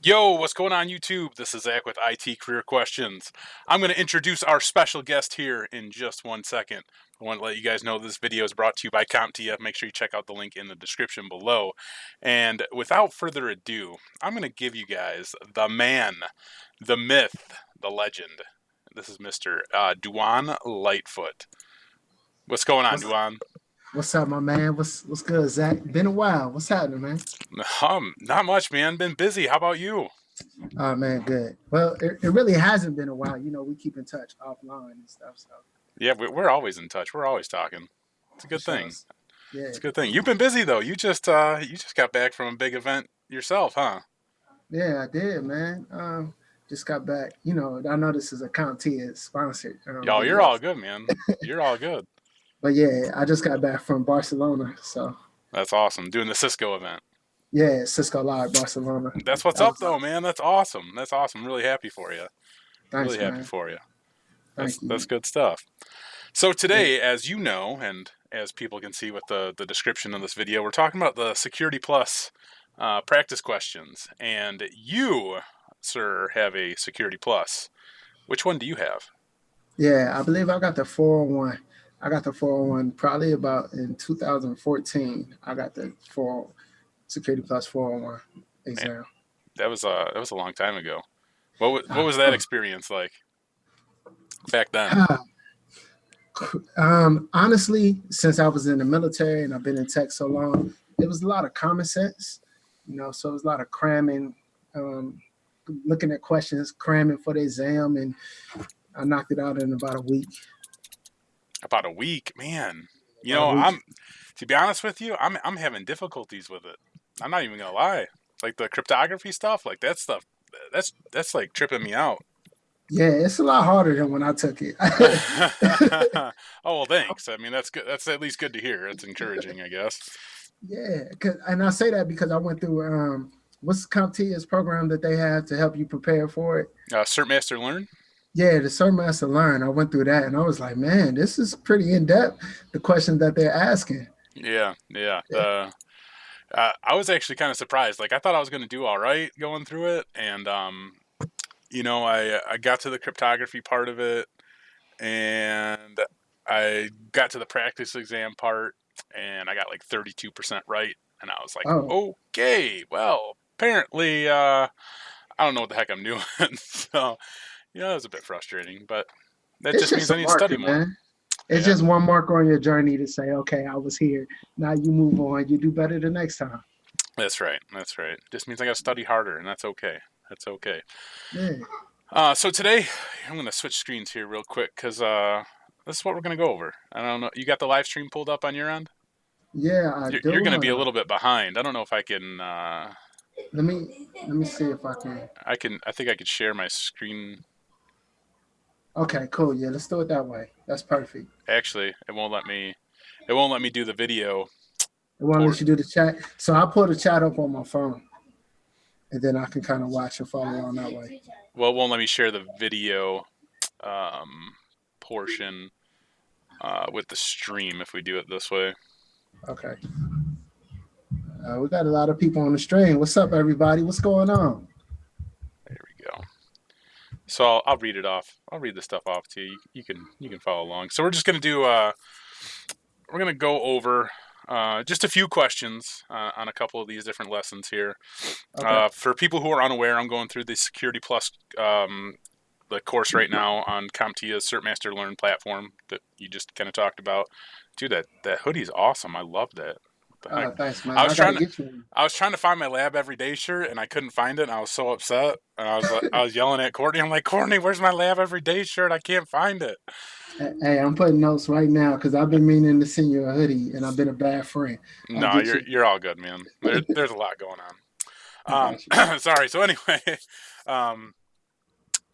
Yo, what's going on YouTube? This is Zach with IT Career Questions. I'm going to introduce our special guest here in just 1 second. I want to let you guys know this video is brought to you by CompTIA. Make sure you check out the link in the description below. And without further ado, I'm going to give you guys the man, the myth, the legend. This is Mr. Duan Lightfoot. What's going on, What's Duan? what's up, my man? What's good, Zach? Been a while. What's happening, man? Not much, man. Been busy. How about you? Oh man, good. Well, it really hasn't been a while. We keep in touch offline and stuff. So Yeah, we're always in touch. We're always talking. It's a for good sure. thing. Yeah, It's a good thing. You've been busy though. You just got back from a big event yourself, huh? yeah, I did, man. Just got back. I know this is a CompTIA sponsored Yo, you're video, all good, man. You're all good. but yeah, I just got back from Barcelona. So That's awesome. Doing the Cisco event. yeah, Cisco Live Barcelona. That's what's That up was though, man. That's awesome. That's awesome. I'm really happy for you. Really thanks, happy man. for you. That's Thank you. that's good stuff. So Yeah, today, as you know, and as people can see with the description of this video, we're talking about the Security Plus practice questions. And you, sir, have a Security Plus. Which one do you have? yeah. I believe I got the 401. I got the 401 probably about in 2014. I got the 4 Security Plus 401 Man, exam. that was a long time ago. What was that Uh, experience like back then? Honestly, since I was in the military and I've been in tech so long, it was a lot of common sense, so it was a lot of cramming, um, looking at questions, cramming for the exam, and I knocked it out in about a week. About a week, man. You About a know, week. I'm to be honest with you, I'm having difficulties with it. I'm not even gonna lie. Like the cryptography stuff, like that stuff, that's like tripping me out. Yeah, it's a lot harder than when I took it. Oh well, thanks. I mean, that's good. That's at least good to hear. It's encouraging, I guess. Yeah, and I say that because I went through what's CompTIA's program that they have to help you prepare for it. CertMaster Learn. Yeah, the CertMaster Learn. I went through that and I was like, man, this is pretty in depth. The questions that they're asking. Yeah, yeah. Yeah. I was actually kind of surprised. Like I thought I was going to do all right going through it, and I got to the cryptography part of it, and I got to the practice exam part, and I got like 32% right, and I was like, Oh, okay, well, apparently, I don't know what the heck I'm doing. So, it was a bit frustrating, but that it's just means just I a need to study marker, more. man. It's Yeah, just one marker on your journey to say, okay, I was here. Now you move on. You do better the next time. that's right. That's right. Just means I got to study harder, and that's okay. That's okay. Yeah, So today, I'm going to switch screens here real quick because this is what we're going to go over. I don't know. You got the live stream pulled up on your end? yeah, I You're do. going to be Hold a on. little bit behind. I don't know if I can. Let me see if I can. I can. I think I could share my screen. Okay, cool. Yeah, let's do it that way. That's perfect. Actually, it won't let me. It won't let me do the video. It won't Or let you do the chat. So I pull the chat up on my phone, and then I can kind of watch and follow along that way. well, it won't let me share the video um, portion with the stream if we do it this way. Okay. We got a lot of people on the stream. What's up, everybody? What's going on? There we go. So I'll read it off. I'll read the stuff off to you. You can follow along. So we're just gonna do. We're gonna go over just a few questions on a couple of these different lessons here. Okay. For people who are unaware, I'm going through the Security Plus the course right now on CompTIA's CertMaster Learn platform that you just kind of talked about. Dude, that hoodie's awesome. I love that. What the heck? Thanks, man. I was I gotta trying to get you one. I was trying to find my lab everyday shirt and I couldn't find it and I was so upset and I was yelling at Courtney. I'm like, Courtney, where's my lab everyday shirt? I can't find it. Hey, I'm putting notes right now because I've been meaning to send you a hoodie, and I've been a bad friend. I'll No, get you're you. you're all good, man. There's a lot going I on. got you. Sorry. So anyway, um,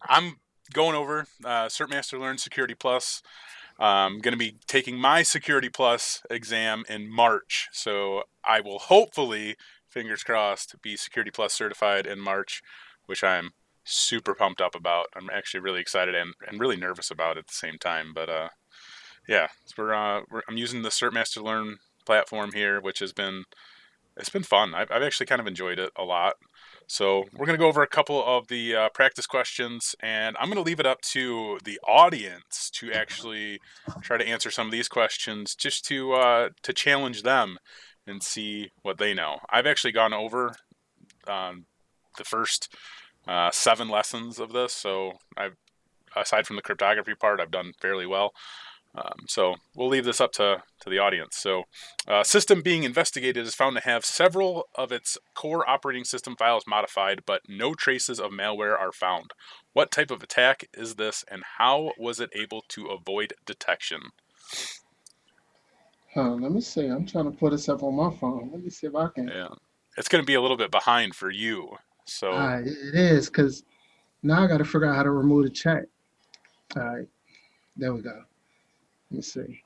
I'm going over CertMaster Learn Security Plus. I'm going to be taking my Security Plus exam in March. So I will hopefully, fingers crossed, be Security Plus certified in March, which I'm super pumped up about. I'm actually really excited and really nervous about at the same time. But yeah, so I'm using the CertMaster Learn platform here, which has been it's been fun. I've actually kind of enjoyed it a lot. So we're going to go over a couple of the practice questions, and I'm going to leave it up to the audience to actually try to answer some of these questions, just to challenge them and see what they know. I've actually gone over the first 7 lessons of this, so aside from the cryptography part, I've done fairly well. So we'll leave this up to the audience. So system being investigated is found to have several of its core operating system files modified, but no traces of malware are found. What type of attack is this, and how was it able to avoid detection? Let me see. I'm trying to put this up on my phone. Let me see if I can. Yeah, it's going to be a little bit behind for you. So It is because now I got to figure out how to remove the chat. All right, there we go. Let me see.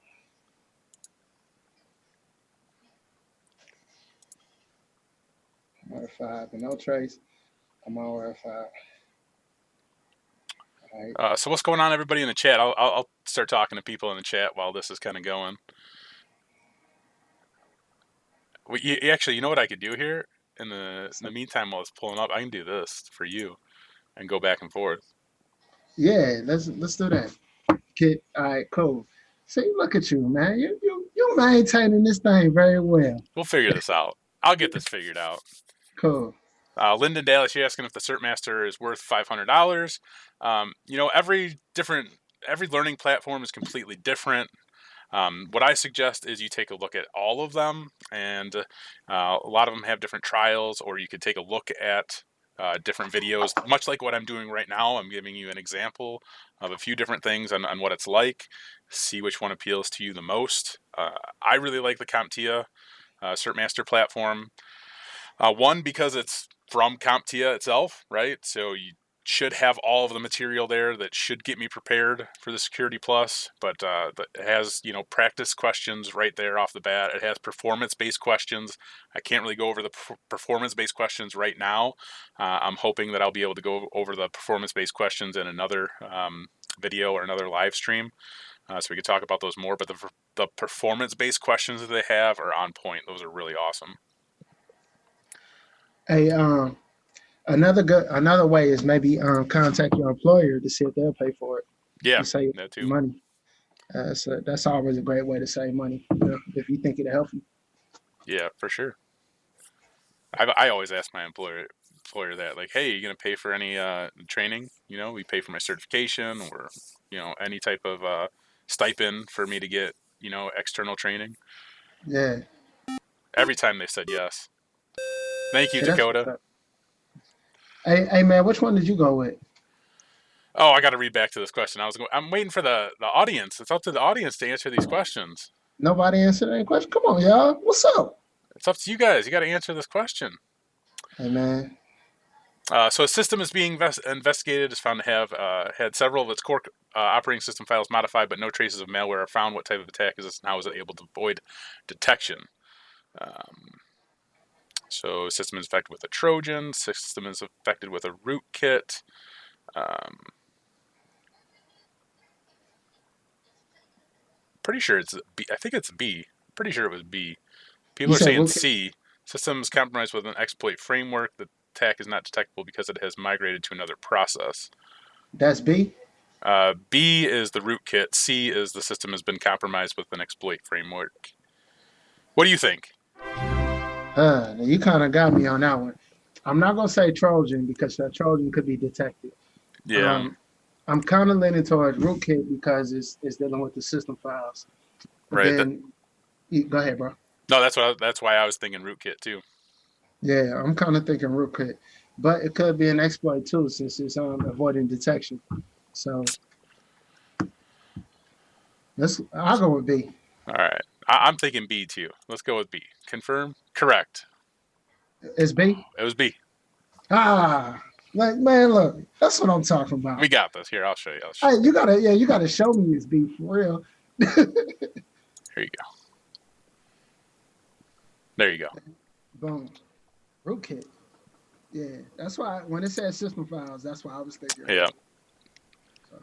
Modified, but no trace. I'm on verified. All right. so what's going on, everybody in the chat? I'll start talking to people in the chat while this is kind of going. Well, actually, you know what I could do here? In the meantime, while it's pulling up, I can do this for you and go back and forth. Yeah, let's do that. Okay, all right, cool. See, look at you, man. You maintaining this thing very well. We'll figure this out. I'll get this figured out. Cool. Lyndon Daly, she's asking if the CertMaster is worth $500. Every learning platform is completely different. What I suggest is you take a look at all of them, and a lot of them have different trials, or you could take a look at different videos, much like what I'm doing right now. I'm giving you an example of a few different things on what it's like. See which one appeals to you the most. I really like the CompTIA CertMaster platform. One, because it's from CompTIA itself, right? So you should have all of the material there that should get me prepared for the Security Plus, but it has, practice questions right there off the bat. It has performance-based questions. I can't really go over the performance-based questions right now. I'm hoping that I'll be able to go over the performance-based questions in another video or another live stream, so we can talk about those more. But the performance-based questions that they have are on point. Those are really awesome. Hey, another way is maybe contact your employer to see if they'll pay for it. Yeah, to save that too. money. So that's always a great way to save money, if you think it'll help you. Yeah, for sure. I always ask my employer that, like, hey, are you gonna pay for any training? We pay for my certification, or any type of stipend for me to get external training. Yeah. Every time they said yes. Thank you, Dakota. Hey man, which one did you go with? Oh, I got to read back to this question. I'm waiting for the audience. It's up to the audience to answer these questions. Nobody answered any question. Come on, y'all. What's up? It's up to you guys. You got to answer this question. Hey man. So a system is being investigated is found to have had several of its core operating system files modified, but no traces of malware are found. What type of attack is this, and how is it able to avoid detection? So system is infected with a Trojan. System is infected with a rootkit. Pretty sure it's B. I think it's B. Pretty sure it was B. People are saying C. Systems compromised with an exploit framework. The attack is not detectable because it has migrated to another process. That's B? B is the rootkit. C is the system has been compromised with an exploit framework. What do you think? You kind of got me on that one. I'm not going to say Trojan because that Trojan could be detected. Yeah. I'm kind of leaning towards rootkit because it's dealing with the system files. But right. Then, go ahead, bro. No, that's why I was thinking rootkit too. Yeah, I'm kind of thinking rootkit, but it could be an exploit too since it's avoiding detection. So I'll go with B. All right, I'm thinking B too. Let's go with B. Confirm. Correct. It's B. It was B. Like, man, look, that's what I'm talking about. We got this. Here, I'll show you. Hey, you gotta show me it's B for real. Here you go. There you go. Boom. Rootkit. Yeah, that's why when it says system files, that's why I was thinking. Yeah. So.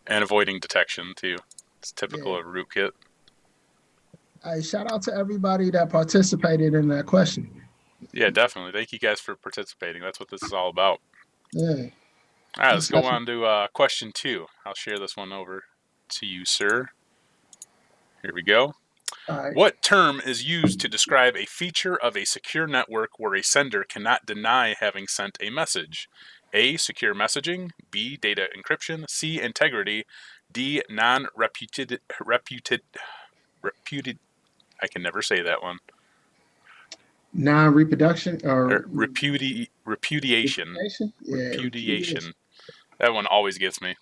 And avoiding detection too. It's typical of rootkit. Hey, shout out to everybody that participated in that question. Yeah, definitely. Thank you guys for participating. That's what this is all about. Yeah. All right, let's go Discussion. on to question 2. I'll share this one over to you, sir. Here we go. All right. What term is used to describe a feature of a secure network where a sender cannot deny having sent a message? A. Secure messaging. B. Data encryption. C. Integrity. D. Non-reputed. I can never say that one. Non-reproduction or Repudiation. Yeah, repudiation. That one always gets me.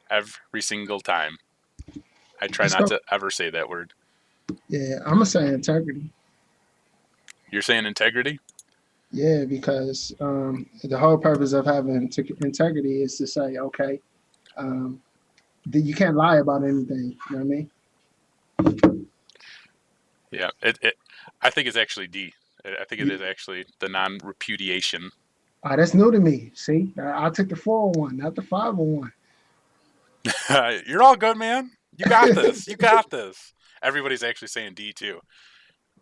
Every single time. I try Let's not go. to ever say that word. Yeah, I'm gonna say integrity. You're saying integrity? Yeah, because the whole purpose of having integrity is to say, okay, that you can't lie about anything. You know what I mean? Yeah. I think it's actually D. I think it is actually the non-repudiation. That's new to me. See, I took the 401, not the 501. You're all good, man. You got this. You got this. Everybody's actually saying D too.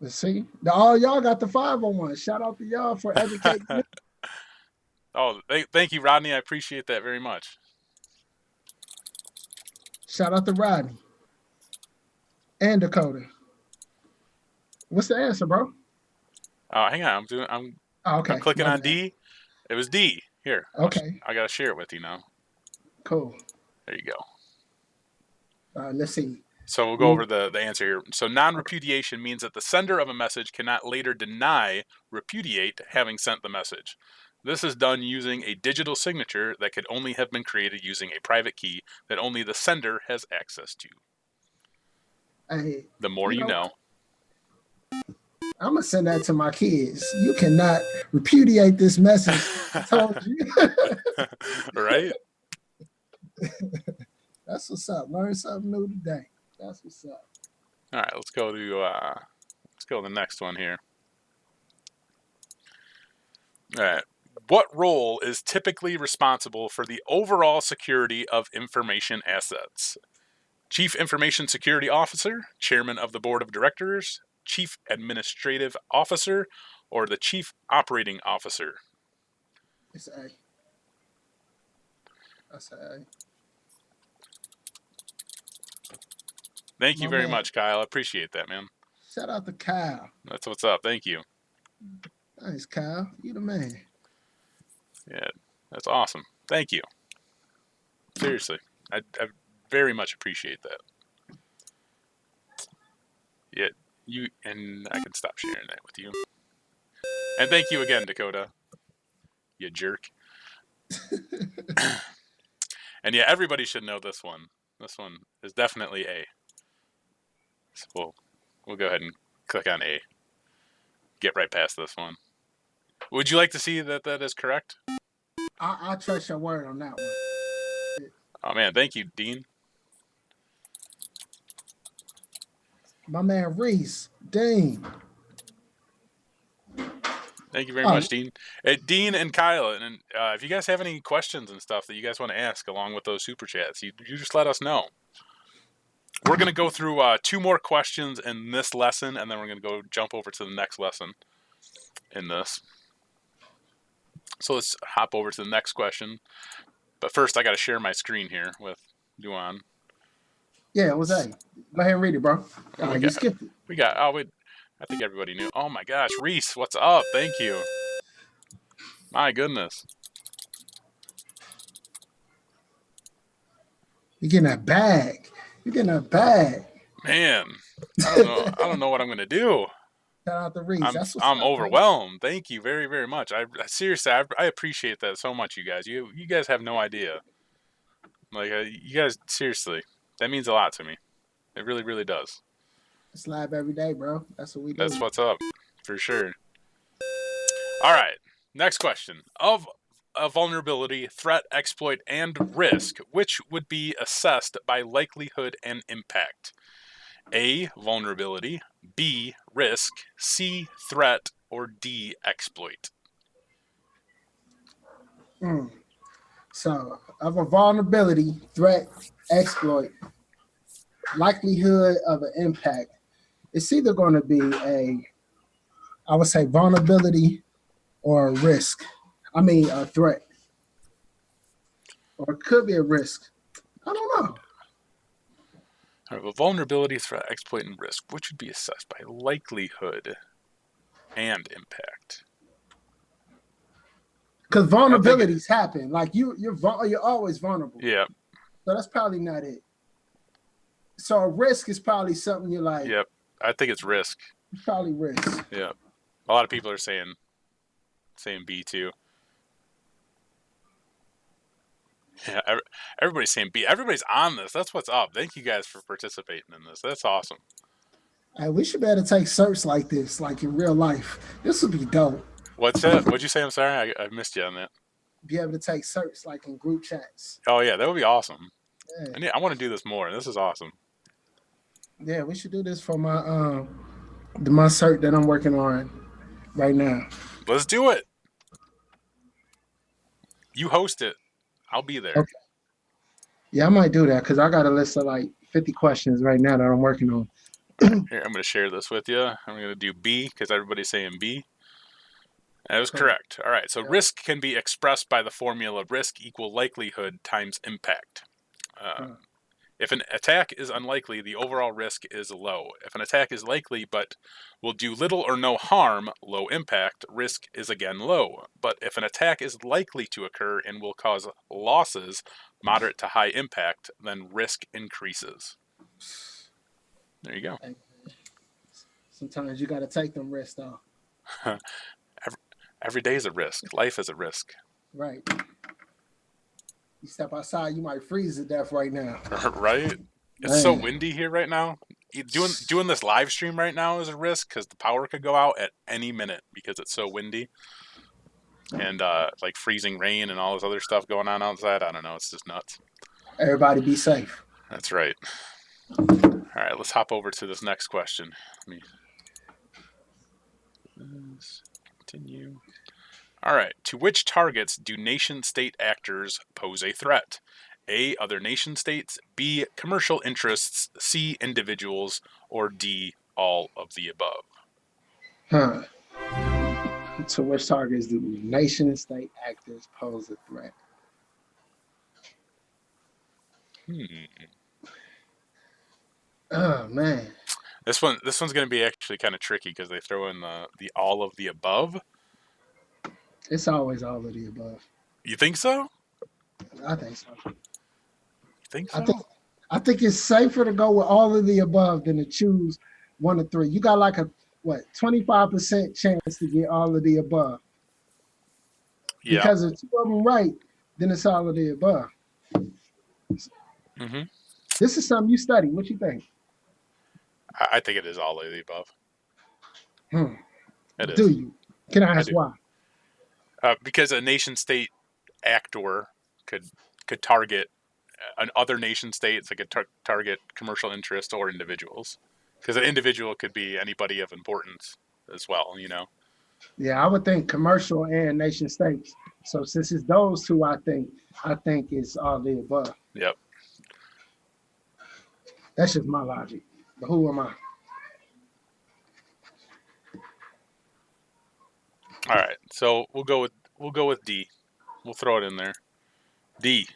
Let's see. All y'all got the 501. Shout out to y'all for educating me. Oh, thank you, Rodney. I appreciate that very much. Shout out to Rodney and Dakota. What's the answer, bro? Hang on. Oh, okay. I'm clicking My on bad. D. It was D. Here. Okay. I gotta share it with you now. Cool. There you go. Let's see. So we'll go over the answer here. So non-repudiation means that the sender of a message cannot later repudiate having sent the message. This is done using a digital signature that could only have been created using a private key that only the sender has access to. Hey, The more you know. I'm gonna send that to my kids. You cannot repudiate this message. I told you. Right? That's what's up. Learn something new today. That's what's up. All right, let's go to the next one here. All right. What role is typically responsible for the overall security of information assets? Chief Information Security Officer, Chairman of the Board of Directors, Chief Administrative Officer, or the Chief Operating Officer? It's A. That's A. Thank you very much, Kyle. I appreciate that, man. Shout out to Kyle. That's what's up. Thank you. Thanks, Kyle. You the man. Yeah, that's awesome. Thank you. Seriously, I very much appreciate that. Yeah, and I can stop sharing that with you. And thank you again, Dakota. You jerk. And yeah, everybody should know this one. This one is definitely A. So we'll go ahead and click on A. Get right past this one. Would you like to see that is correct? I'll trust your word on that one. Oh man, thank you, Dean. My man Reese, Dean. Thank you very much, Dean. Dean and Kyle, and if you guys have any questions and stuff that you guys want to ask along with those super chats, you just let us know. We're going to go through 2 more questions in this lesson, and then we're going to go jump over to the next lesson in this. So let's hop over to the next question. But first, I got to share my screen here with Duan. Yeah, what's that? Go ahead and read it, bro. You skipped it. I think everybody knew. Oh my gosh, Reese, what's up? Thank you. My goodness. You're getting a bag. You're getting a bag. Man, I don't know what I'm gonna do. Shout out to Reese. I'm overwhelmed. Bro. Thank you very, very much. Seriously, I appreciate that so much, you guys. You guys have no idea. Like you guys, seriously, that means a lot to me. It really, really does. It's live every day, bro. That's what we do. That's what's up, for sure. All right, next question. Of a vulnerability, threat, exploit, and risk, which would be assessed by likelihood and impact? A, vulnerability, B, risk, C, threat, or D, exploit? So, of a vulnerability, threat, exploit, likelihood of an impact, it's either going to be a I would say vulnerability or a risk. I mean, a threat, or it could be a risk. I don't know. All right, well, vulnerability, threat, exploit, and risk, which would be assessed by likelihood and impact. Because vulnerabilities happen. Like you're always vulnerable. Yeah. So that's probably not it. So a risk is probably something you're like. Yep. I think it's risk. It's probably risk. Yeah. A lot of people are saying B too. Yeah, everybody's saying B. Everybody's on this. That's what's up. Thank you guys for participating in this. That's awesome. Hey, we should be able to take certs like this, like in real life. This would be dope. What's that? What'd you say? I'm sorry. I missed you on that. Be able to take certs like in group chats. Oh, yeah. That would be awesome. Yeah. I want to do this more. This is awesome. Yeah, we should do this for my cert that I'm working on right now. Let's do it. You host it. I'll be there. Okay. Yeah, I might do that because I got a list of like 50 questions right now that I'm working on. Here, I'm going to share this with you. I'm going to do B because everybody's saying B. That was correct. All right. So risk can be expressed by the formula risk equal likelihood times impact. If an attack is unlikely, the overall risk is low. If an attack is likely but will do little or no harm, low impact, risk is again low. But if an attack is likely to occur and will cause losses, moderate to high impact, then risk increases. There you go. Sometimes you got to take them risks, though. Every day is a risk. Life is a risk. Right. You step outside, you might freeze to death right now. Right? It's so windy here right now. Doing this live stream right now is a risk because the power could go out at any minute because it's so windy. And like freezing rain and all this other stuff going on outside. I don't know. It's just nuts. Everybody be safe. That's right. All right, let's hop over to this next question. Let me continue. All right. To which targets do nation-state actors pose a threat? A, other nation-states, B, commercial interests, C, individuals, or D, all of the above? To which targets do nation-state actors pose a threat? Oh, man. This one's going to be actually kind of tricky because they throw in the all of the above. It's always all of the above. You think so? I think so. You think so? I think it's safer to go with all of the above than to choose one of three. You got like a 25% chance to get all of the above. Yeah. Because if two of them right, then it's all of the above. Mm-hmm. This is something you study. What you think? I think it is all of the above. It is. Do you? Can I ask why? Because a nation-state actor could target other nation-states. They could target commercial interests or individuals. Because an individual could be anybody of importance as well, you know. Yeah, I would think commercial and nation-states. So since it's those two, I think it's all the above. Yep. That's just my logic. But who am I? All right, so we'll go with D. We'll throw it in there. D.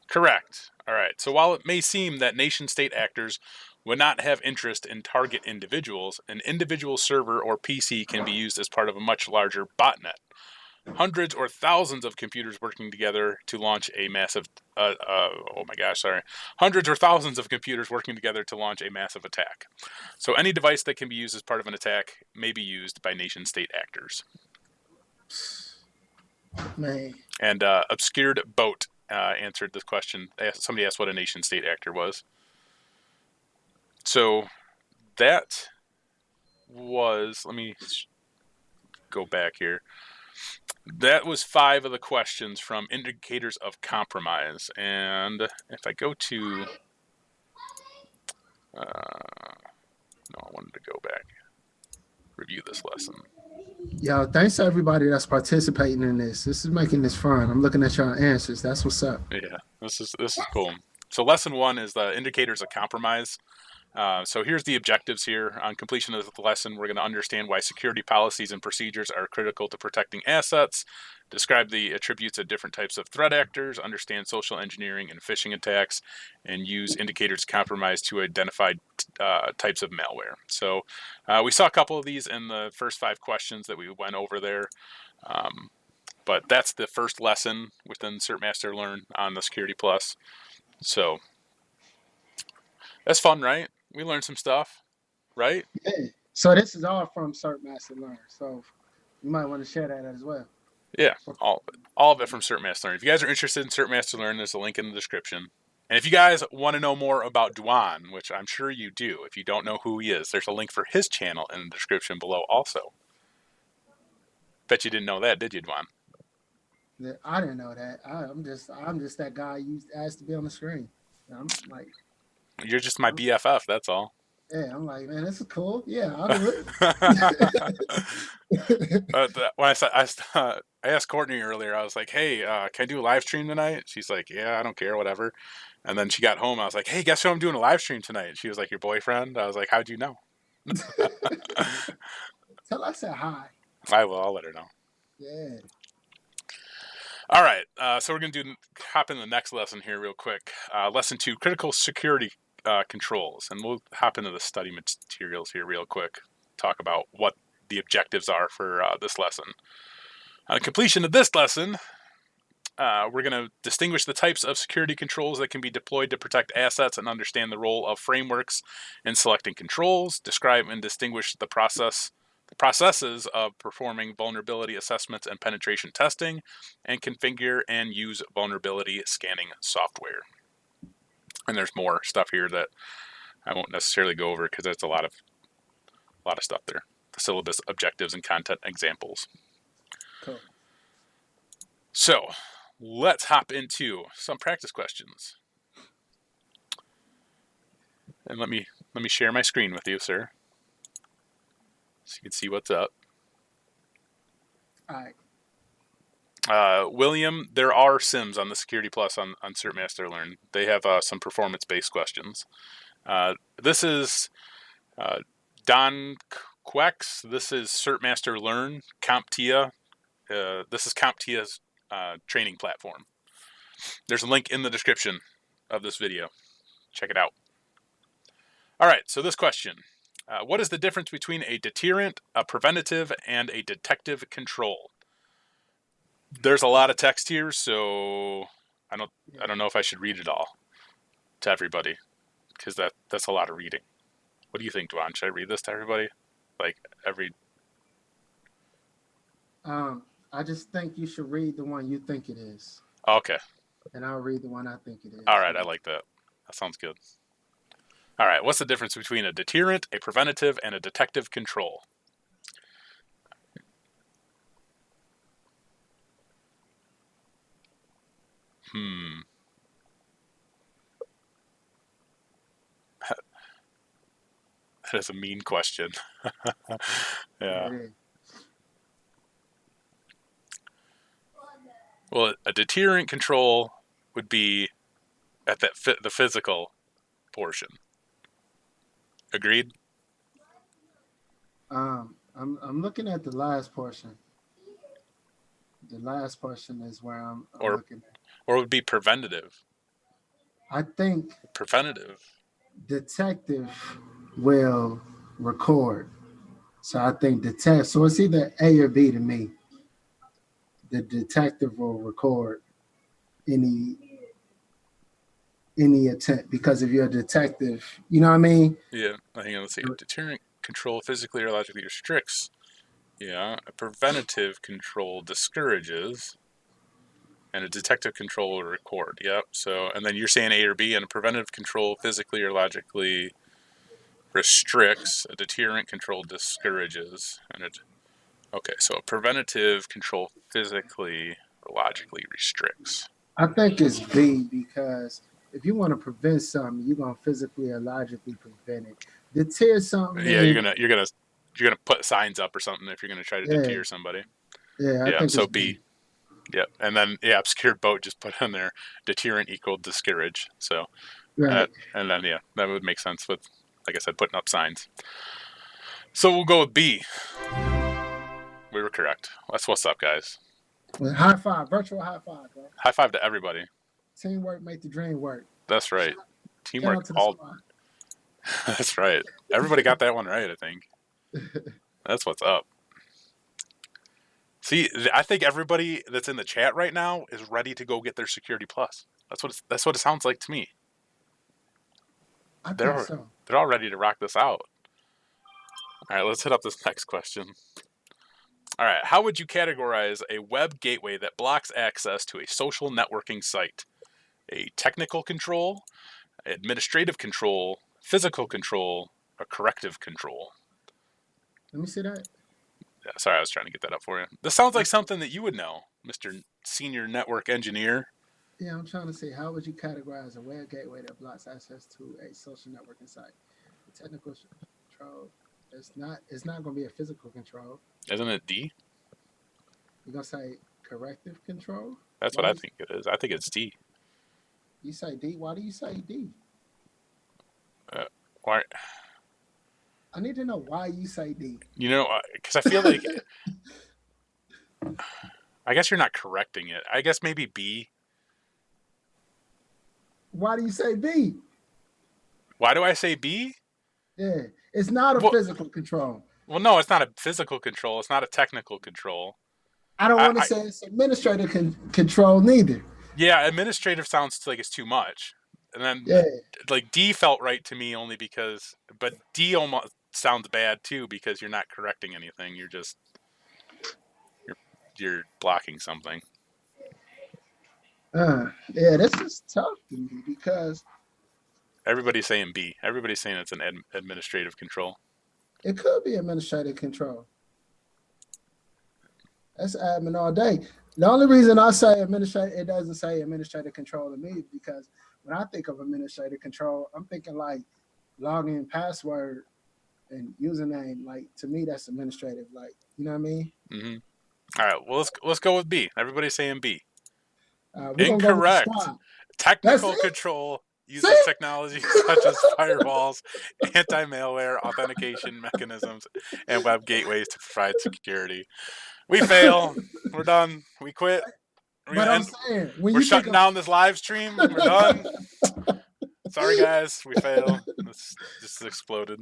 Correct. All right. So while it may seem that nation-state actors would not have interest in target individuals, an individual server or PC can be used as part of a much larger botnet. Hundreds or thousands of computers working together to launch a massive hundreds or thousands of computers working together to launch a massive attack. So any device that can be used as part of an attack may be used by nation-state actors. Man. And Obscured Boat answered this question. Somebody asked what a nation-state actor was. So that was, let me go back here. That was 5 of the questions from Indicators of Compromise. And if I go to, no, I wanted to go back, review this lesson. Yo, thanks to everybody that's participating in this. This is making this fun. I'm looking at your answers. That's what's up. Yeah, this is cool. So lesson 1 is the Indicators of Compromise. So here's the objectives here. On completion of the lesson, we're going to understand why security policies and procedures are critical to protecting assets, describe the attributes of different types of threat actors, understand social engineering and phishing attacks, and use indicators of compromise to identify types of malware. So we saw a couple of these in the first 5 questions that we went over there. But that's the first lesson within CertMaster Learn on the Security Plus. So that's fun, right? We learned some stuff, right? Yeah. So this is all from CertMaster Learn. So you might want to share that as well. Yeah, all of it from CertMaster Learn. If you guys are interested in CertMaster Learn, there's a link in the description. And if you guys want to know more about Duan, which I'm sure you do, if you don't know who he is, there's a link for his channel in the description below also. Bet you didn't know that, did you, Duan? I didn't know that. I'm just that guy you asked to be on the screen. I'm like, You're just my BFF, that's all. yeah, I'm like, man, this is cool. Yeah, I'll do it. When I asked Courtney earlier, I was like, hey, can I do a live stream tonight? She's like, yeah, I don't care, whatever. And then she got home. I was like, hey, guess who I'm doing a live stream tonight? She was like, your boyfriend? I was like, how'd you know? Tell her I said hi. I will. I'll let her know. Yeah. All right. So we're going to hop in the next lesson here real quick. Lesson 2, critical security controls. And we'll hop into the study materials here real quick. Talk about what the objectives are for this lesson. On completion of this lesson, we're going to distinguish the types of security controls that can be deployed to protect assets and understand the role of frameworks in selecting controls, describe and distinguish the processes of performing vulnerability assessments and penetration testing, and configure and use vulnerability scanning software. And there's more stuff here that I won't necessarily go over because there's a lot of stuff there. The syllabus objectives and content examples. Cool. So let's hop into some practice questions. And let me share my screen with you, sir, so you can see what's up. All right. William, there are sims on the Security Plus on CertMaster Learn. They have some performance-based questions. This is Don Quex. This is CertMaster Learn, CompTIA. This is CompTIA's training platform. There's a link in the description of this video. Check it out. All right, so this question. What is the difference between a deterrent, a preventative, and a detective control? There's a lot of text here, so I don't know if I should read it all to everybody, because that's a lot of reading. What do you think, Duan? Should I read this to everybody? Like every... I just think you should read the one you think it is. Okay. And I'll read the one I think it is. All right, I like that. That sounds good. All right, what's the difference between a deterrent, a preventative, and a detective control? That is a mean question. Yeah. Well, a deterrent control would be at the physical portion. Agreed? I'm looking at the last portion. The last portion is where I'm looking at. Or it would be preventative. I think preventative. Detective will record. So I think detect. So it's either A or B to me. The detective will record any attempt, because if you're a detective, you know what I mean? Yeah. Hang on, let's see. Deterrent control physically or logically restricts. Yeah. A preventative control discourages. And a detective control will record. Yep. So, and then you're saying A or B, and a preventative control physically or logically restricts. A deterrent control discourages. Okay, so a preventative control physically or logically restricts. I think it's B, because if you want to prevent something, you're gonna physically or logically prevent it. Deter something. Yeah, you're gonna put signs up or something if you're gonna try to deter somebody. Yeah, I think so it's B. Yep, and then obscured boat, just put in there deterrent equal discourage. So, right. and then that would make sense with like I said, putting up signs. So we'll go with B. We were correct. That's what's up, guys. Well, high five, virtual high five, bro. High five to everybody. Teamwork make the dream work. That's right. Shout Teamwork out to the all. squad. That's right. Everybody got that one right, I think. That's what's up. See, I think everybody that's in the chat right now is ready to go get their Security Plus. That's what it sounds like to me. I think so. They're all ready to rock this out. All right, let's hit up this next question. All right, how would you categorize a web gateway that blocks access to a social networking site? A technical control, administrative control, physical control, or corrective control? Let me see that. Yeah, sorry, I was trying to get that up for you. This sounds like something that you would know, Mr. Senior Network Engineer. Yeah, I'm trying to see, how would you categorize a web gateway that blocks access to a social networking site? A technical control. It's not going to be a physical control. Isn't it D? You're going to say corrective control? That's what I think it is. I think it's D. You say D? Why do you say D? Why? I need to know why you say D. You know, because I feel like... I guess you're not correcting it. I guess maybe B. Why do you say B? Why do I say B? Yeah, it's not a physical control. Well, no, it's not a physical control. It's not a technical control. I don't want to say it's administrative control neither. Yeah, administrative sounds like it's too much. And then, like, D felt right to me only because... But D almost sounds bad, too, because you're not correcting anything. You're just... You're blocking something. Yeah, this is tough to me because... Everybody's saying B. Everybody's saying it's an administrative control. It could be administrative control. That's admin all day. The only reason I say administrative, it doesn't say administrative control to me is because when I think of administrative control, I'm thinking like login password and username. Like, to me, that's administrative. Like, you know what I mean? Mm-hmm. All right. Well, let's go with B. Everybody's saying B. Incorrect. Technical control uses technology such as firewalls, anti-malware, authentication mechanisms, and web gateways to provide security. We fail. We're done. We quit. We're shutting down this live stream. We're done. Sorry, guys. We fail. This just exploded.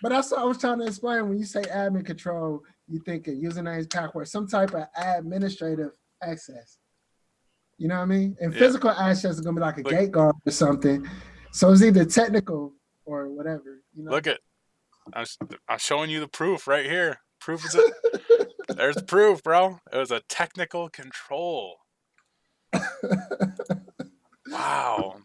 But that's what I was trying to explain. When you say admin control, you think of usernames, passwords, some type of administrative access. You know what I mean? And physical access is going to be like a gate guard or something. So it's either technical or whatever. You know? Look at, I'm showing you the proof right here. Proof is it. There's the proof, bro. It was a technical control. Wow.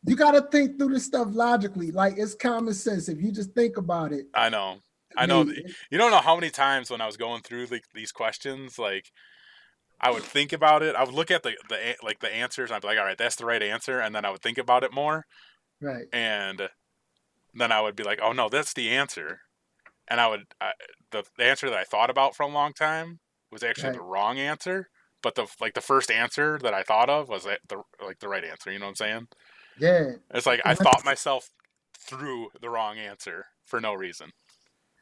You got to think through this stuff logically. Like, it's common sense. If you just think about it. I know. You don't know how many times when I was going through these questions, like, I would think about it. I would look at the answers and I'd be like, all right, that's the right answer. And then I would think about it more. Right. And then I would be like, oh no, that's the answer. And the answer that I thought about for a long time was actually the wrong answer. But the first answer that I thought of was the right answer. You know what I'm saying? Yeah. It's like I thought myself through the wrong answer for no reason.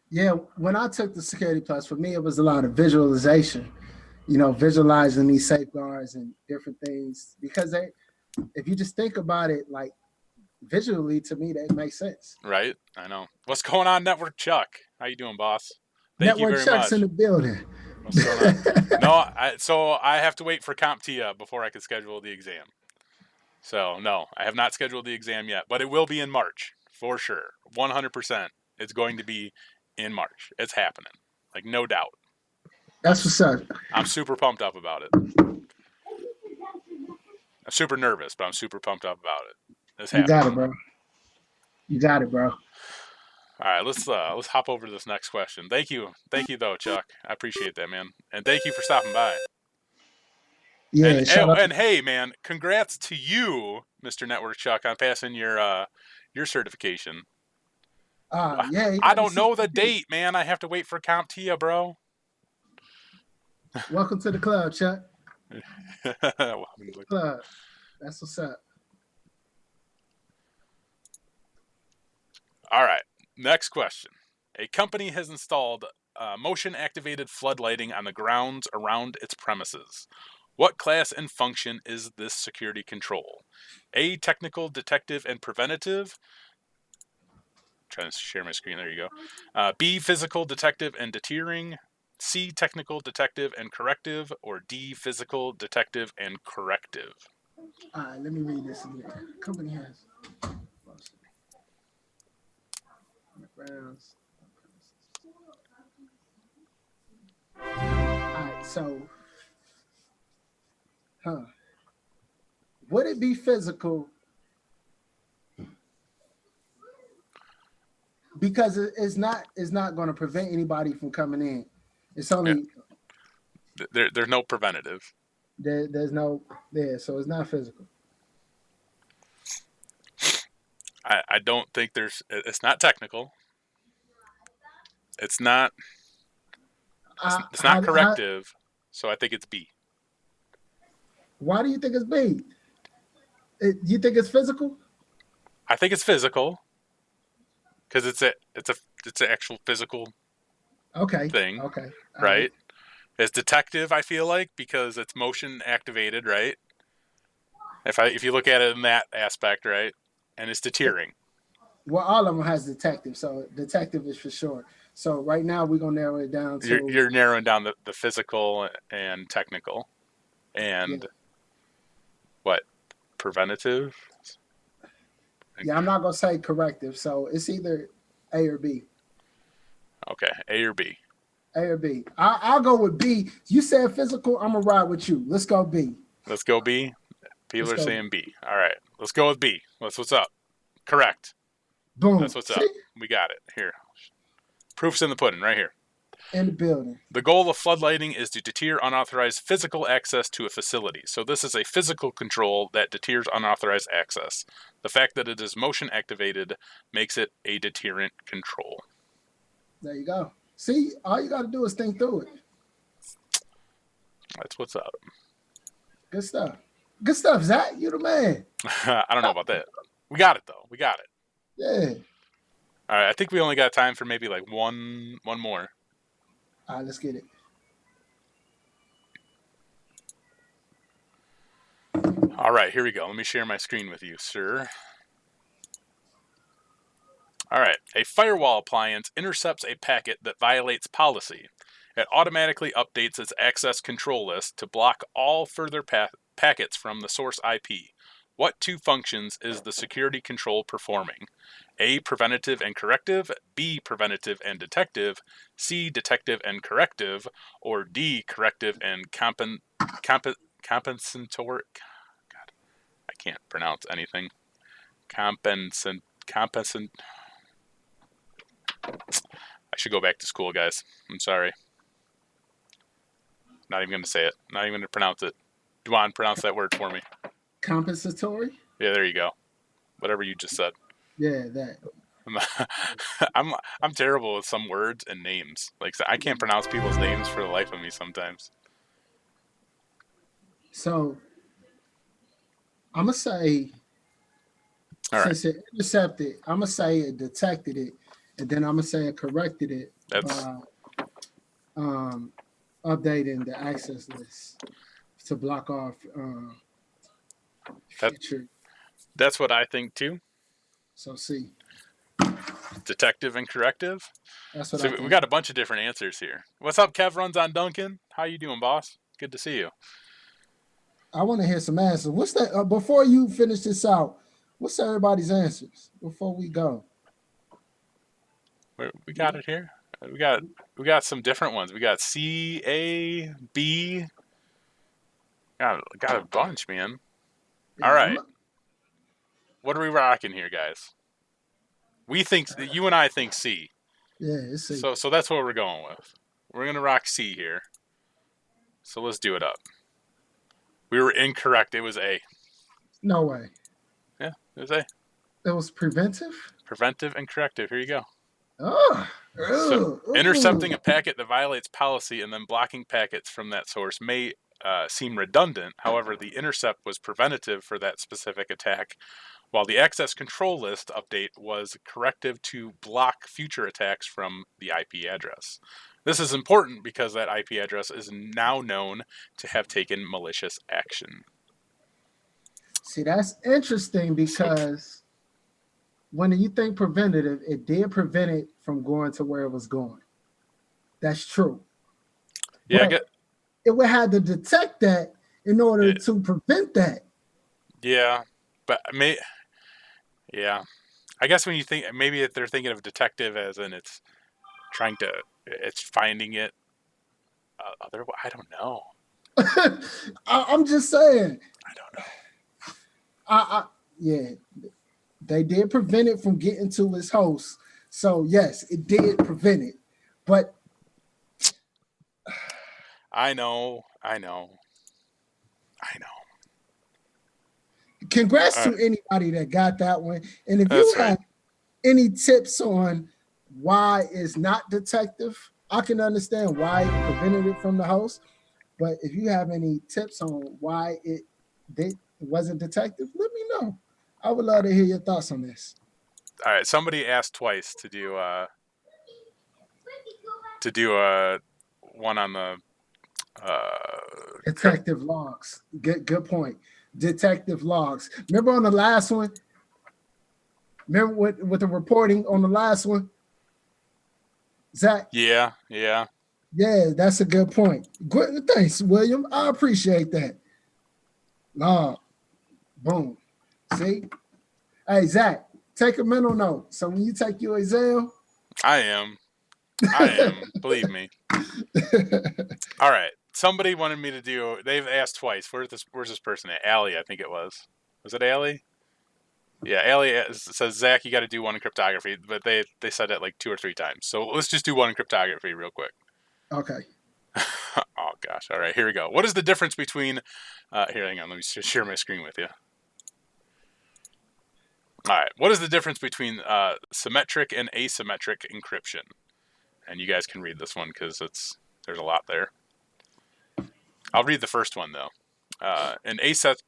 Yeah. When I took the Security Plus, for me, it was a lot of visualization. You know, visualizing these safeguards and different things, because if you just think about it, like visually, to me, that makes sense. Right. I know. What's going on, Network Chuck? How you doing, boss? Thank Network you very Chuck's much. In the building. What's going on? So I have to wait for CompTIA before I can schedule the exam. So no, I have not scheduled the exam yet, but it will be in March for sure. 100%. It's going to be in March. It's happening. Like, no doubt. That's what's up. I'm super pumped up about it. I'm super nervous, but I'm super pumped up about it. It's happening. You got it, bro. You got it, bro. All right, let's hop over to this next question. Thank you though, Chuck. I appreciate that, man, and thank you for stopping by. Yeah. And hey, man, congrats to you, Mr. Network Chuck, on passing your certification. Yeah. I don't know the date, man. I have to wait for CompTIA, bro. Welcome to the club, Chuck. Club. That's what's up. All right. Next question. A company has installed motion-activated floodlighting on the grounds around its premises. What class and function is this security control? A, technical, detective, and preventative. Trying to share my screen. There you go. B, physical, detective, and deterring. C, technical, detective, and corrective. Or D, physical, detective, and corrective. All right, let me read this again. Company has on the grounds. All right, so, would it be physical? Because it's not going to prevent anybody from coming in. It's only There's no preventative. there's no there, so it's not physical. I don't think it's not technical. It's not corrective, so I think it's B. Why do you think it's B? You think it's physical? I think it's physical because it's an actual physical thing. Okay. Right? It's detective, I feel like, because it's motion activated, right? If you look at it in that aspect, right? And it's deterring. Well, all of them has detective, so detective is for sure. So right now we're gonna narrow it down to You're narrowing down the physical and technical, and what preventative? Yeah, I'm not gonna say corrective, so it's either A or B. Okay, A or B. A or B. I'll go with B. You said physical. I'm gonna ride with you. Let's go B. Let's go B. People are saying B. All right, let's go with B. That's what's up. Correct. Boom. That's what's up. We got it. Here. Proof's in the pudding right here. In the building. The goal of floodlighting is to deter unauthorized physical access to a facility. So this is a physical control that deters unauthorized access. The fact that it is motion activated makes it a deterrent control. There you go. See, all you got to do is think through it. That's what's up. Good stuff. Good stuff, Zach. You the man. I don't know about that. We got it, though. We got it. Yeah. All right. I think we only got time for maybe like one more. All right, let's get it. All right. Here we go. Let me share my screen with you, sir. All right. A firewall appliance intercepts a packet that violates policy. It automatically updates its access control list to block all further packets from the source IP. What two functions is the security control performing? A, preventative and corrective, B, preventative and detective, C, detective and corrective, or D, corrective and compensatory. God, I can't pronounce anything. Compensant. I should go back to school, guys. I'm sorry. Not even going to say it. Not even going to pronounce it. Duan, pronounce that word for me. Compensatory? Yeah, there you go. Whatever you just said. Yeah, that. I'm terrible with some words and names. Like I can't pronounce people's names for the life of me sometimes. So I'm gonna say, since it intercepted, I'm gonna say it detected it, and then I'm gonna say it corrected it by updating the access list to block off future. That's what I think too. So C. Detective and corrective. That's what so we got a bunch of different answers here. What's up, Kev runs on Duncan? How you doing, boss? Good to see you. I want to hear some answers. What's that? Before you finish this out, what's everybody's answers before we go? We got it here. We got some different ones. We got C, A, B. Got a bunch, man. All right. What are we rocking here, guys? We think you and I think C. Yeah, it's C. So that's what we're going with. We're gonna rock C here. So let's do it up. We were incorrect. It was A. No way. Yeah, it was A. It was preventive? Preventive and corrective. Here you go. So intercepting a packet that violates policy and then blocking packets from that source may seem redundant. However, the intercept was preventative for that specific attack, while the access control list update was a corrective to block future attacks from the IP address. This is important because that IP address is now known to have taken malicious action. See, that's interesting because when you think preventative, it did prevent it from going to where it was going. That's true. Yeah, it would have to detect that in order to prevent that. Yeah, but yeah, I guess when you think, maybe if they're thinking of detective as in it's finding it. Otherwise, I don't know. I'm just saying. I don't know. Yeah, they did prevent it from getting to its host. So yes, it did prevent it, but I know. Congrats to anybody that got that one. And if you have any tips on why it's not detective, I can understand why it prevented it from the host. But if you have any tips on why it wasn't detective, let me know. I would love to hear your thoughts on this. All right, somebody asked twice to do one on the detective logs. Good point. Detective logs. Remember on the last one? Remember with the reporting on the last one? Zach? Yeah. Yeah, that's a good point. Good, thanks, William. I appreciate that. Log. Boom. See? Hey, Zach, take a mental note. So when you take your exam, I am. Believe me. All right. Somebody wanted me to do. They've asked twice. Where's this person at? Allie, I think it was. Was it Allie? Yeah, Allie says, Zach, you got to do one in cryptography, but they said it like 2 or 3 times. So let's just do one in cryptography real quick. Okay. Oh gosh. All right. Here we go. What is the difference between? Here, hang on. Let me share my screen with you. All right. What is the difference between symmetric and asymmetric encryption? And you guys can read this one because there's a lot there. I'll read the first one though. An asymmetric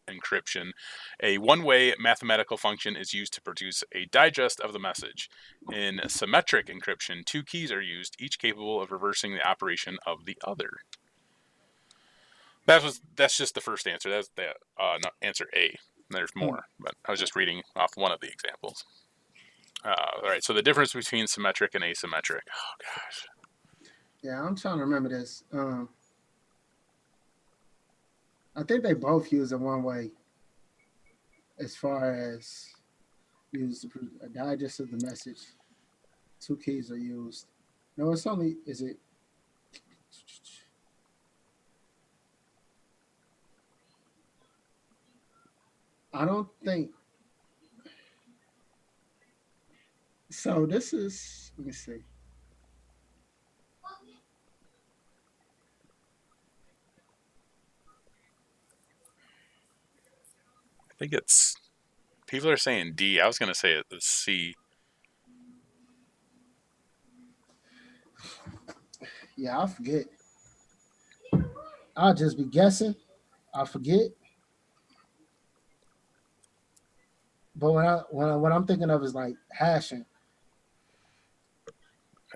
encryption, a one-way mathematical function is used to produce a digest of the message. In symmetric encryption, 2 keys are used, each capable of reversing the operation of the other. That's just the first answer. That's the answer A. There's more, but I was just reading off one of the examples. All right, so the difference between symmetric and asymmetric. Oh gosh. Yeah, I'm trying to remember this. I think they both use it one way as far as use a digest of the message. 2 keys are used. No, it's only, is it? I don't think. So this is, let me see. I think it's, people are saying D. I was going to say it's C. Yeah, I forget. I'll just be guessing. I forget. But what I'm thinking of is like hashing.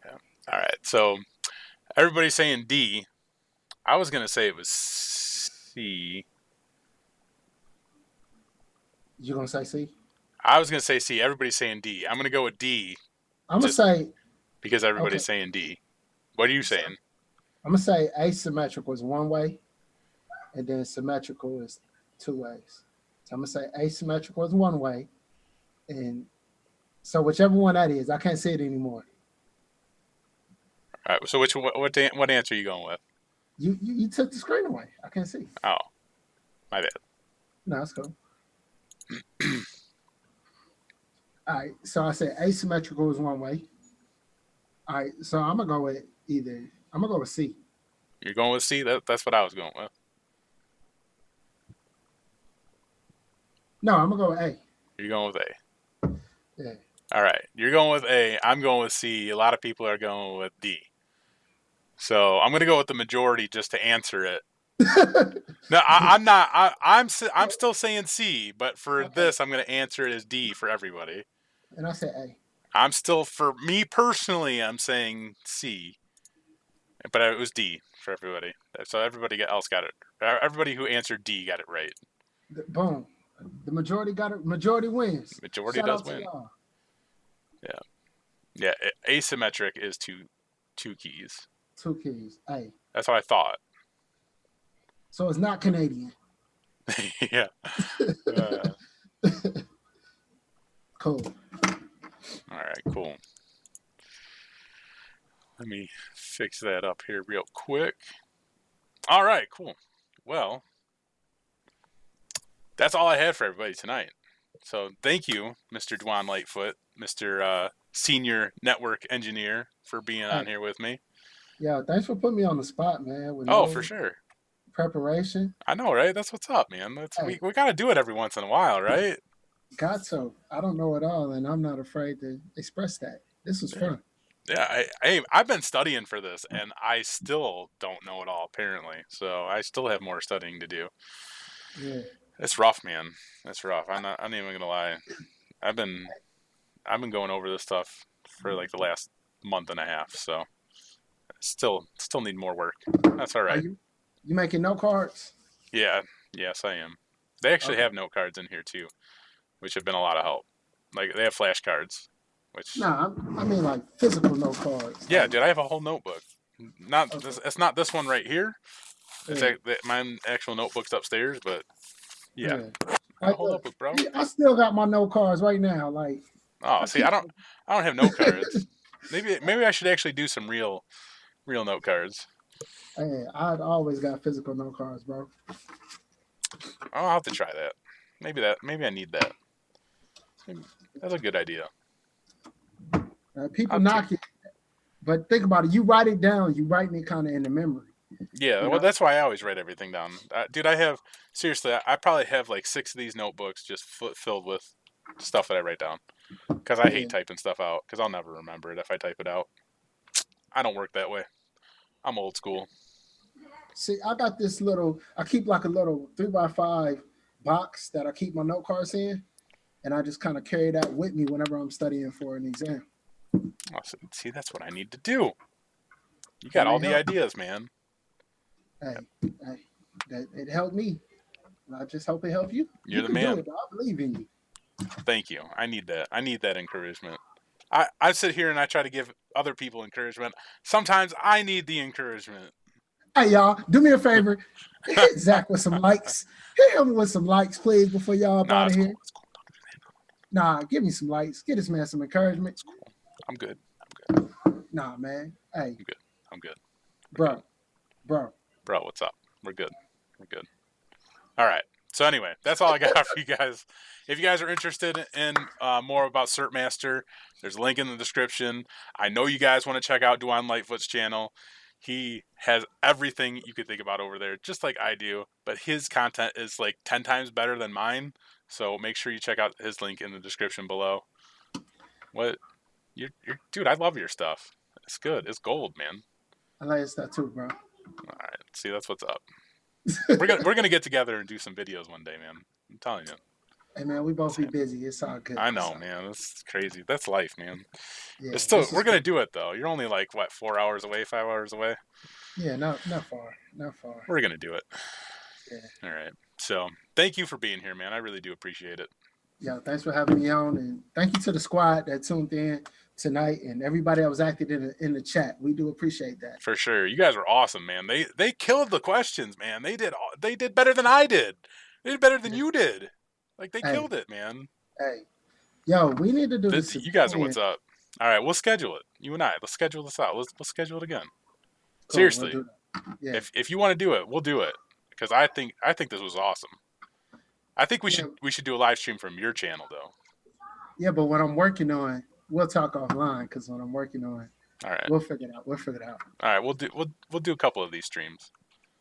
Yeah. All right, so everybody's saying D. I was going to say it was C. You gonna say C? I was going to say C. Everybody's saying D. I'm going to go with D. I'm gonna say because everybody's saying D. What are you saying? I'm gonna say asymmetrical is one way, and then symmetrical is 2 ways. So I'm gonna say asymmetrical is one way, and so whichever one that is, I can't say it anymore. All right. So what answer are you going with? You took the screen away. I can't see. Oh, my bad. No, that's cool. All right. So I said asymmetrical is one way. All right. So I'm gonna go with either. I'm gonna go with C. You're going with C? That's what I was going with. No, I'm gonna go with A. You're going with A. Yeah. All right. You're going with A. I'm going with C. A lot of people are going with D. So I'm going to go with the majority just to answer it. No, I'm not. I'm still saying C, but for Okay. this, I'm going to answer it as D for everybody. And I said A. I'm still, for me personally, I'm saying C, but it was D for everybody. So everybody else got it. Everybody who answered D got it right. Boom. The majority got it. Majority wins. Majority Shout does out to win. y'all. Yeah, yeah. Asymmetric is two keys. 2 keys. A. That's what I thought. So it's not Canadian. Yeah. Cool. All right. Cool. Let me fix that up here real quick. All right. Cool. Well, that's all I had for everybody tonight. So thank you, Mr. Dwan Lightfoot, Mr. Senior Network Engineer, for being on here with me. Yeah, thanks for putting me on the spot, man. With Oh, no for sure. preparation. I know, right? That's what's up, man. Hey, We got to do it every once in a while, right? got so. I don't know it all, and I'm not afraid to express that. This was fun. Yeah, I've been studying for this, and I still don't know it all, apparently. So I still have more studying to do. Yeah. It's rough, man. It's rough. I'm not even gonna lie. I've been going over this stuff for like the last month and a half, so still need more work. That's all Are right. you making note cards? Yeah, yes, I am. They actually Okay. have note cards in here too, which have been a lot of help. Like they have flashcards, which No, I mean like physical note cards. yeah, Like, dude, I have a whole notebook. Not okay. this, it's not this one right here. It's Yeah. my actual notebook's upstairs, but yeah, Yeah. I have a Like, whole look, notebook, bro. I still got my note cards right now. Like, Oh, I see, keep. I don't have note cards. Maybe I should actually do some real note cards. Hey, I've always got physical note cards, bro. I'll have to try that. Maybe I need that. That's a good idea. People I'll take. knock it, but think about it. You write it down. You writing it kind of in the memory. Yeah, You well, know. that's why I always write everything down. Dude, I have seriously, I probably have like 6 of these notebooks just filled with stuff that I write down because I hate Yeah. typing stuff out because I'll never remember it if I type it out. I don't work that way. I'm old school. See, I got this little. I keep like a little 3x5 box that I keep my note cards in, and I just kind of carry that with me whenever I'm studying for an exam. Oh, see, that's what I need to do. You It got all may the help. ideas, man. Hey, that it helped me. I just hope it helped you. You're You the can do man. it. Bro. I believe in you. Thank you. I need that. I need that encouragement. I sit here and I try to give other people encouragement. Sometimes I need the encouragement. Hey, y'all, do me a favor. Hit Zach with some likes. Hit him with some likes, please, before y'all up Nah, out of it's cool. here. Nah, give me some likes. Get this man some encouragement. It's cool. I'm good. Nah, man. Hey, I'm good. I'm good. bro, bro. Bro, what's up? We're good. We're good. All right. So anyway, that's all I got for you guys. If you guys are interested in more about CertMaster, there's a link in the description. I know you guys want to check out Dwan Lightfoot's channel. He has everything you could think about over there, just like I do. But his content is like 10 times better than mine. So make sure you check out his link in the description below. What? Dude, I love your stuff. It's good. It's gold, man. I like his stuff too, bro. All right. See, that's what's up. We're gonna get together and do some videos one day, man. I'm telling you. Hey, man, we both be busy. It's all good. I know, man. That's crazy. That's life, man. Yeah, It's still, this we're is gonna do it though. You're only like what, 4 hours away, 5 hours away. yeah, not far, not far. We're gonna do it. Yeah. All right. So thank you for being here, man. I really do appreciate it. Yeah, thanks for having me on, and thank you to the squad that tuned in tonight, and everybody that was active in the chat. We do appreciate that. For sure. You guys were awesome, man. They killed the questions, man. They did better than I did. They did better than you did. Like they killed it, man. Hey, yo, we need to do this. You guys are what's up. All right, we'll schedule it. You and I. Let's schedule this out. Let's schedule it again. Cool, Seriously. we'll yeah. If you want to do it, we'll do it. Because I think this was awesome. I think we should do a live stream from your channel though. Yeah, but what I'm working on, we'll talk offline because what I'm working on, all right, we'll figure it out. We'll figure it out. All right, we'll do a couple of these streams.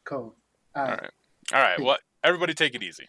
Cool. All right. Well, everybody take it easy.